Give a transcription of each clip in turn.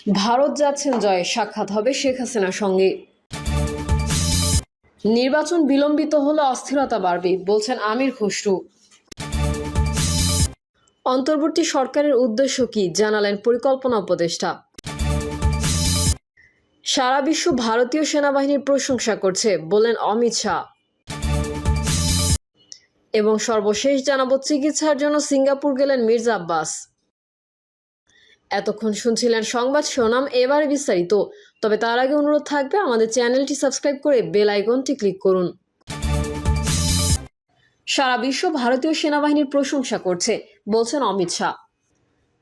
ভারত যাচ্ছেন জয়, সাক্ষাৎ হবে শেখ হাসিনার সঙ্গে। নির্বাচন বিলম্বিত হলে অস্থিরতা বাড়বে বলছেন আমির খসরু। অন্তর্বর্তী সরকারের উদ্দেশ্য কি জানালেন পরিকল্পনা উপদেষ্টা। সারা বিশ্ব ভারতীয় সেনাবাহিনীর প্রশংসা করছে বললেন অমিত শাহ। এবং সর্বশেষ জানাবো চিকিৎসার জন্য সিঙ্গাপুর গেলেন মির্জা আব্বাস। এতক্ষণ শুনছিলেন সংবাদ শিরোনাম, এবারে বিস্তারিত। তবে তার আগে অনুরোধ থাকবে আমাদের চ্যানেলটি সাবস্ক্রাইব করে বেল আইকনটি ক্লিক করুন। সারা বিশ্ব ভারতীয় সেনাবাহিনীর প্রশংসা করছে বলছেন অমিত শাহ।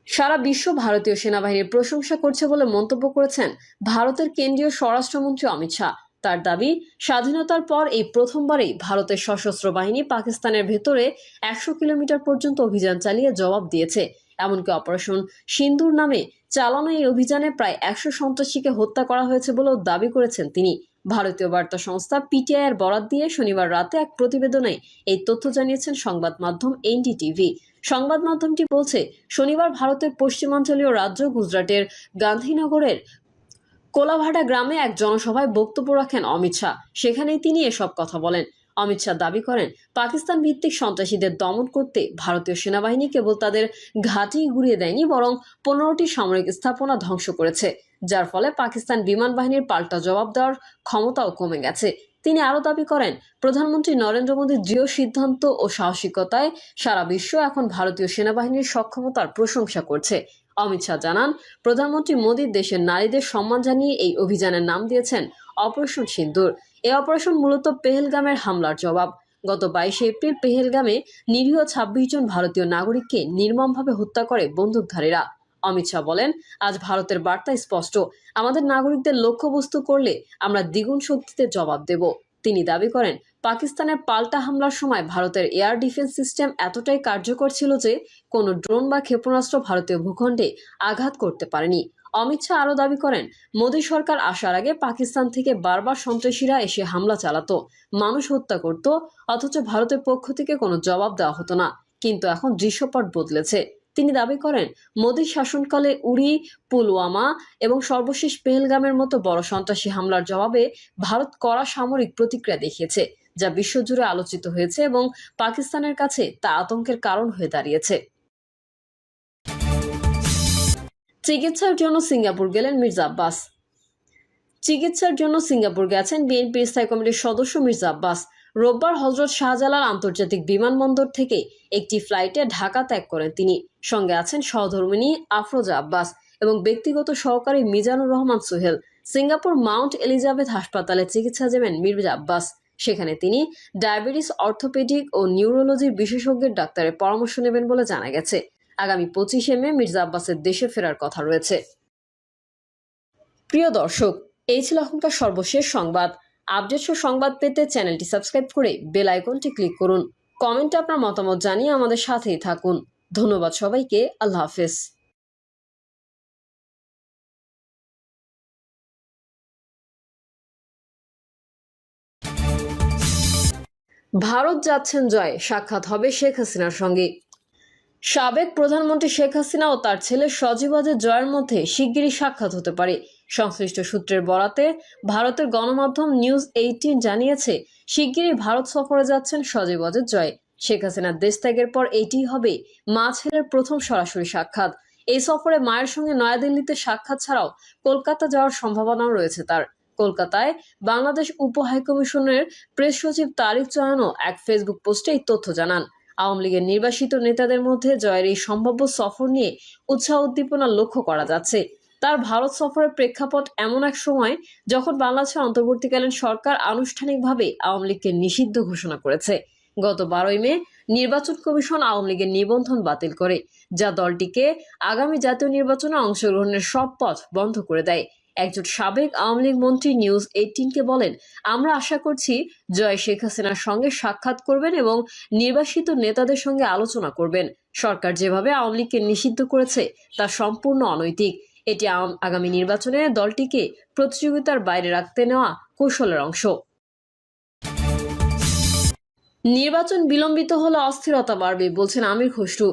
সারা বিশ্ব ভারতীয় সেনাবাহিনীর প্রশংসা করছে বলে মন্তব্য করেছেন ভারতের কেন্দ্রীয় স্বরাষ্ট্রমন্ত্রী অমিত শাহ। তার দাবি, স্বাধীনতার পর এই প্রথমবারেই ভারতের সশস্ত্র বাহিনী পাকিস্তানের ভেতরে 100 কিলোমিটার পর্যন্ত অভিযান চালিয়ে জবাব দিয়েছে। এমনকি অপারেশন সিন্দুর নামে চালানো এই অভিযানে প্রায় 100 সন্ত্রাসীকে হত্যা করা হয়েছে বলেও দাবি করেছেন তিনি। ভারতীয় বার্তা সংস্থা পিটিআই এর বরাত দিয়ে শনিবার রাতে এক প্রতিবেদনে এই তথ্য জানিয়েছেন সংবাদ মাধ্যম এনডিটিভি। সংবাদ মাধ্যমটি বলছে, শনিবার ভারতের পশ্চিমাঞ্চলীয় রাজ্য গুজরাটের গান্ধীনগরের কোলাভাডা গ্রামে এক জনসভায় বক্তব্য রাখেন অমিত শাহ। সেখানেই তিনি এসব কথা বলেন। অমিত শাহ দাবি করেন, পাকিস্তান ভিত্তিক সন্ত্রাসীদের দমন করতে ভারতীয় সেনাবাহিনী কেবল তাদের ঘাঁটি গুড়িয়ে দেয়নি, বরং 15টি সামরিক স্থাপনা ধ্বংস করেছে, যার ফলে পাকিস্তান বিমান বাহিনীর পাল্টা জবাব দেওয়ার ক্ষমতাও কমে গেছে। তিনি আরও দাবি করেন, প্রধানমন্ত্রী নরেন্দ্র মোদীর দৃঢ় সিদ্ধান্ত ও সাহসিকতায় সারা বিশ্ব এখন ভারতীয় সেনাবাহিনীর সক্ষমতার প্রশংসা করছে। অমিত শাহ জানান, প্রধানমন্ত্রী মোদী দেশের নারীদের সম্মান জানিয়ে এই অভিযানের নাম দিয়েছেন অপারেশন সিন্দুর। এই অপারেশন মূলত পেহেলগামের হামলার জবাব। গত 22 এপ্রিল পেহেলগামে নিরীহ 26 জন ভারতীয় নাগরিককে নির্মমভাবে হত্যা করে বন্দুকধারীরা। অমিত শাহ বলেন, আজ ভারতের বার্তা স্পষ্ট, আমাদের নাগরিকদের লক্ষ্যবস্তু করলে আমরা দ্বিগুণ শক্তিতে জবাব দেব। তিনি দাবি করেন, পাকিস্তানের পাল্টা হামলার সময় ভারতের এয়ার ডিফেন্স সিস্টেম এতটাই কার্যকর ছিল যে কোনো ড্রোন বা ক্ষেপণাস্ত্র ভারতীয় ভূখণ্ডে আঘাত করতে পারেনি। অমিত শাহ আরও দাবি করেন, মোদী সরকার আসার আগে পাকিস্তান থেকে বারবার সন্ত্রাসীরা এসে হামলা চালাতো, মানুষ হত্যা করত, অথচ ভারতের পক্ষ থেকে কোনো জবাব দেওয়া হতো না। কিন্তু এখন দৃশ্যপট বদলেছে। তিনি দাবি করেন, মোদীর শাসনকালে উরি, পুলওয়ামা এবং সর্বশেষ পেহেলগামের মতো বড় সন্ত্রাসী হামলার জবাবে ভারত কড়া সামরিক প্রতিক্রিয়া দেখিয়েছে, যা বিশ্বজুড়ে আলোচিত হয়েছে এবং পাকিস্তানের কাছে তা আতঙ্কের কারণ হয়ে দাঁড়িয়েছে। চিকিৎসার জন্য সিঙ্গাপুর গেলেন মির্জা আব্বাস। চিকিৎসার জন্য সিঙ্গাপুর গেছেন বিএনপির স্থায়ী কমিটির সদস্য মির্জা আব্বাস। রোববার হযরত শাহজালাল আন্তর্জাতিক বিমানবন্দর থেকে একটি ফ্লাইটে ঢাকা ত্যাগ করেন তিনি। সঙ্গে আছেন সহধর্মিণী আফরোজা আব্বাস এবং ব্যক্তিগত সহকারী Mizanur Rahman Sohel. Singapore Mount Elizabeth হাসপাতালে চিকিৎসা যাবেন মির্জা আব্বাস। সেখানে তিনি ডায়াবেটিস, অর্থোপেডিক ও নিউরোলজির বিশেষজ্ঞের ডাক্তারের পরামর্শ নেবেন বলে জানা গেছে। আগামী 25 মে মির্জা আব্বাসের দেশে ফেরার কথা রয়েছে। প্রিয় দর্শক, এই ছিল এখনকার সর্বশেষ সংবাদ। আপডেট সংবাদ পেতে চ্যানেলটি সাবস্ক্রাইব করে বেল আইকনটি ক্লিক করুন। কমেন্টে আপনার মতামত জানিয়ে আমাদের সাথেই থাকুন। ধন্যবাদ সবাইকে। আল্লাহ হাফেজ। ভারত যাচ্ছেন জয়, সাক্ষাৎ হবে শেখ হাসিনার সঙ্গে। সাবেক প্রধানমন্ত্রী শেখ হাসিনা ও তার ছেলে সজীব ওয়াজেদ জয়ের মধ্যে শিগগিরই সাক্ষাৎ হতে পারে। সংশ্লিষ্ট সূত্রের বরাতে ভারতের গণমাধ্যম নিউজ 18 জানিয়েছে, শিগগিরই ভারত সফরে যাচ্ছেন সজীব ওয়াজেদ জয়। শেখ হাসিনার দেশ ত্যাগের পর এটিই হবে মা ছেলের প্রথম সরাসরি সাক্ষাৎ। এই সফরে মায়ের সঙ্গে নয়াদিল্লিতে সাক্ষাৎ ছাড়াও কলকাতা যাওয়ার সম্ভাবনাও রয়েছে তার। কলকাতায় বাংলাদেশ উপ হাইকমিশনের প্রেস সচিব তারিক চয়ানও এক ফেসবুক পোস্টে এই তথ্য জানান। আওয়ামী লীগের নির্বাসিত নেতাদের মধ্যে জয়ের এই সম্ভাব্য সফর নিয়ে উৎসাহ উদ্দীপনা লক্ষ্য করা যাচ্ছে। তার ভারত সফরের প্রেক্ষাপট এমন এক সময় যখন বাংলাদেশের অন্তর্বর্তীকালীন সরকার আনুষ্ঠানিকভাবে আওয়ামী লীগকে নিষিদ্ধ ঘোষণা করেছে। গত 12 মে নির্বাচন কমিশন আওয়ামী লীগের নিবন্ধন বাতিল করে, যা দলটিকে আগামী জাতীয় নির্বাচনে অংশগ্রহণের সব পথ বন্ধ করে দেয়। একজন সাবেক আওয়ামী লীগ মন্ত্রী নিউজ 18-কে বলেন, আমরা আশা করছি জয় শেখ হাসিনার সঙ্গে সাক্ষাৎ করবেন এবং নির্বাসিত নেতাদের সঙ্গে আলোচনা করবেন। সরকার যেভাবে আওয়ামী লীগকে নিষিদ্ধ করেছে তা সম্পূর্ণ অনৈতিক। এটি আগামী নির্বাচনে দলটিকে প্রতিযোগিতার বাইরে রাখতে নেওয়া কৌশলের অংশ। নির্বাচন বিলম্বিত হলে অস্থিরতা বাড়বে বলছেন আমির খসরু।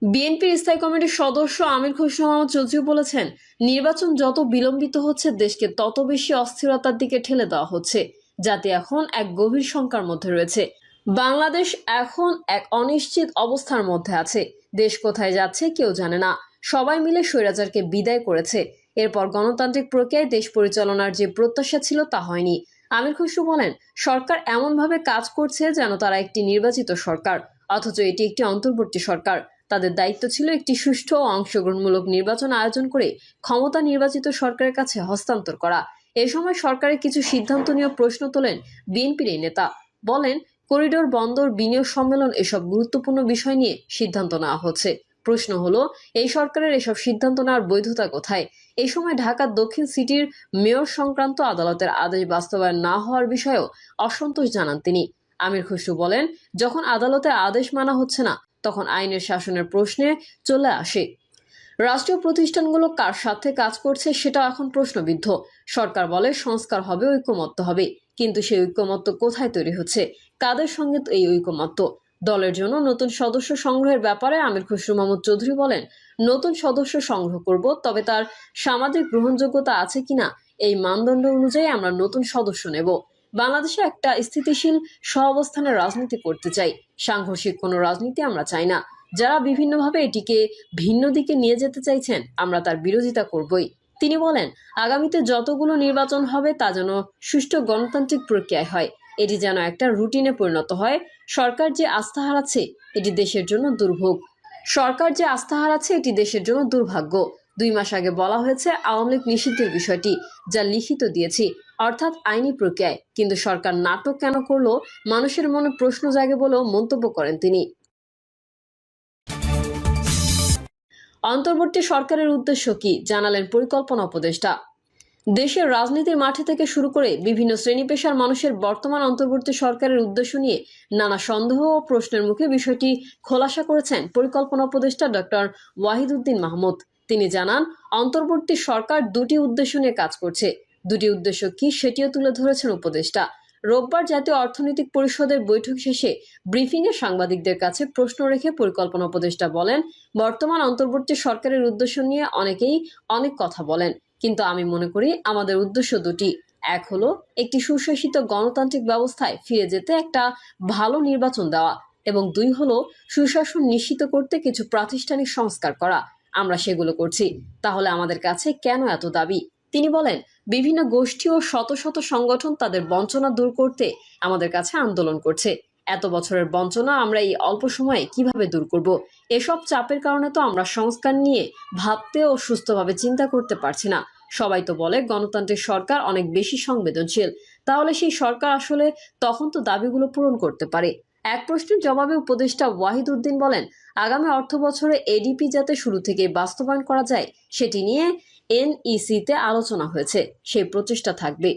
বিএনপির স্থায়ী কমিটির সদস্য আমির খসরু মাহমুদ চৌধুরী বলেছেন, নির্বাচন যত বিলম্বিত হচ্ছে দেশকে তত বেশি অস্থিরতার দিকে ঠেলে দেওয়া হচ্ছে। জাতি এখন এক গভীর শঙ্কার মধ্যে রয়েছে। বাংলাদেশ এখন এক অনিশ্চিত অবস্থার মধ্যে আছে। দেশ কোথায় যাচ্ছে কেউ জানে না। সবাই মিলে স্বৈরাচারকে বিদায় করেছে। এরপর গণতান্ত্রিক প্রক্রিয়ায় দেশ পরিচালনার যে প্রত্যাশা ছিল তা হয়নি। আমির খসরু বলেন, সরকার এমনভাবে কাজ করছে যেন তারা একটি নির্বাচিত সরকার, অথচ এটি একটি অন্তর্বর্তী সরকার। তাদের দায়িত্ব ছিল একটি সুষ্ঠু ও অংশগ্রহণমূলক নির্বাচন আয়োজন করে ক্ষমতা নির্বাচিত সরকারের কাছে হস্তান্তর করা। এ সময় সরকারের কিছু সিদ্ধান্ত নিয়ে প্রশ্ন তোলেন বিএনপির এই নেতা। বলেন, করিডোর, বন্দর, বিনিয়োগ সম্মেলন এসব গুরুত্বপূর্ণ বিষয় নিয়ে সিদ্ধান্ত নেওয়া হচ্ছে। প্রশ্ন হলো, এই সরকারের এসব সিদ্ধান্ত নেওয়ার বৈধতা কোথায়? এই সময় ঢাকার দক্ষিণ সিটির মেয়র সংক্রান্ত আদালতের আদেশ বাস্তবায়ন না হওয়ার বিষয়েও অসন্তোষ জানান তিনি। আমির খসরু বলেন, যখন আদালতের আদেশ মানা হচ্ছে না তখন আইনের শাসনের প্রশ্নে চলে আসে। রাষ্ট্রীয় প্রতিষ্ঠানগুলো কার সাথে কাজ করছে সেটা এখন প্রশ্নবিদ্ধ। সরকার বলে সংস্কার হবে, ঐকমত্য হবে, কিন্তু সেই ঐকমত্য কোথায় তৈরি হচ্ছে? কাদের সঙ্গে এই ঐকমত্য? দলের জন্য নতুন সদস্য সংগ্রহের ব্যাপারে আমির খসরু মাহমুদ চৌধুরী বলেন, নতুন সদস্য সংগ্রহ করব, তবে তার সামাজিক গ্রহণযোগ্যতা আছে কিনা এই মানদণ্ড অনুযায়ী আমরা নতুন সদস্য নেব। বাংলাদেশে একটা স্থিতিশীল সহাবস্থানের রাজনীতি করতে চাই। সাংঘর্ষিক কোনো রাজনীতি আমরা চাই না। যারা বিভিন্নভাবে এটিকে ভিন্ন দিকে নিয়ে যেতে চাইছেন আমরা তার বিরোধিতা করবই। তিনি বলেন, আগামীতে যতগুলো নির্বাচন হবে তা যেন সুষ্ঠু গণতান্ত্রিক প্রক্রিয়ায় হয়। এটি যেন একটা রুটিনে পরিণত হয়। সরকার যে আস্থা হারাচ্ছে এটি দেশের জন্য দুর্ভোগ। সরকার যে আস্থা হারাচ্ছে এটি দেশের জন্য দুর্ভাগ্য। 2 মাস আগে বলা হয়েছে আওয়ামী লীগ নিষিদ্ধের বিষয়টি, যা লিখিত দিয়েছি, অর্থাৎ আইনি প্রক্রিয়ায়। কিন্তু সরকার নাটক কেন করলো, মানুষের মনে প্রশ্ন জাগে বলেও মন্তব্য করেন তিনি। অন্তর্বর্তী সরকারের উদ্দেশ্য কি জানালেন পরিকল্পনা উপদেষ্টা। দেশের রাজনীতির মাঠে থেকে শুরু করে বিভিন্ন শ্রেণী পেশার মানুষের বর্তমান অন্তর্বর্তী সরকারের উদ্দেশ্য নিয়ে নানা সন্দেহ ও প্রশ্নের মুখে বিষয়টি খোলাসা করেছেন পরিকল্পনা উপদেষ্টা ডক্টর ওয়াহিদুদ্দিন মাহমুদ। তিনি জানান, অন্তর্বর্তী সরকার 2টি উদ্দেশ্য নিয়ে কাজ করছে। 2টি উদ্দেশ্য কি সেটিও তুলে ধরেছেন উপদেষ্টা। রোববার জাতীয় অর্থনৈতিক পরিষদের বৈঠক শেষে ব্রিফিংয়ে সাংবাদিকদের কাছে প্রশ্ন রেখে পরিকল্পনা উপদেষ্টা বলেন, বর্তমান অন্তর্বর্তী সরকারের উদ্দেশ্য নিয়ে অনেকেই অনেক কথা বলেন, কিন্তু আমি মনে করি আমাদের উদ্দেশ্য 2টি। এক হলো একটি সুশাসিত গণতান্ত্রিক ব্যবস্থায় ফিরে যেতে একটা ভালো নির্বাচন দেওয়া, এবং 2 হলো সুশাসন নিশ্চিত করতে কিছু প্রাতিষ্ঠানিক সংস্কার করা। আমরা সেগুলো করছি। তাহলে আমাদের কাছে কেন এত দাবি? তিনি বলেন, বিভিন্ন গোষ্ঠী ও শত শত সংগঠন তাদের বঞ্চনা দূর করতে আমাদের কাছে আন্দোলন করছে। এত বছরের বঞ্চনা আমরা এই অল্প সময়ে কিভাবে দূর করব? এসব চাপের কারণে তো আমরা সংস্কার নিয়ে ভাবতে ও সুস্থভাবে চিন্তা করতে পারছি না। সবাই তো বলে গণতান্ত্রিক সরকার অনেক বেশি সংবেদনশীল। তাহলে সেই সরকার আসলে তখন তো দাবিগুলো পূরণ করতে পারে। এক প্রশ্নের জবাবে উপদেষ্টা ওয়াহিদউদ্দিন বলেন, আগামী অর্থবছরে এডিপি যাতে শুরু থেকে বাস্তবায়ন করা যায় সেটি নিয়ে এনইসিতে আলোচনা হয়েছে, সেই প্রচেষ্টা থাকবে।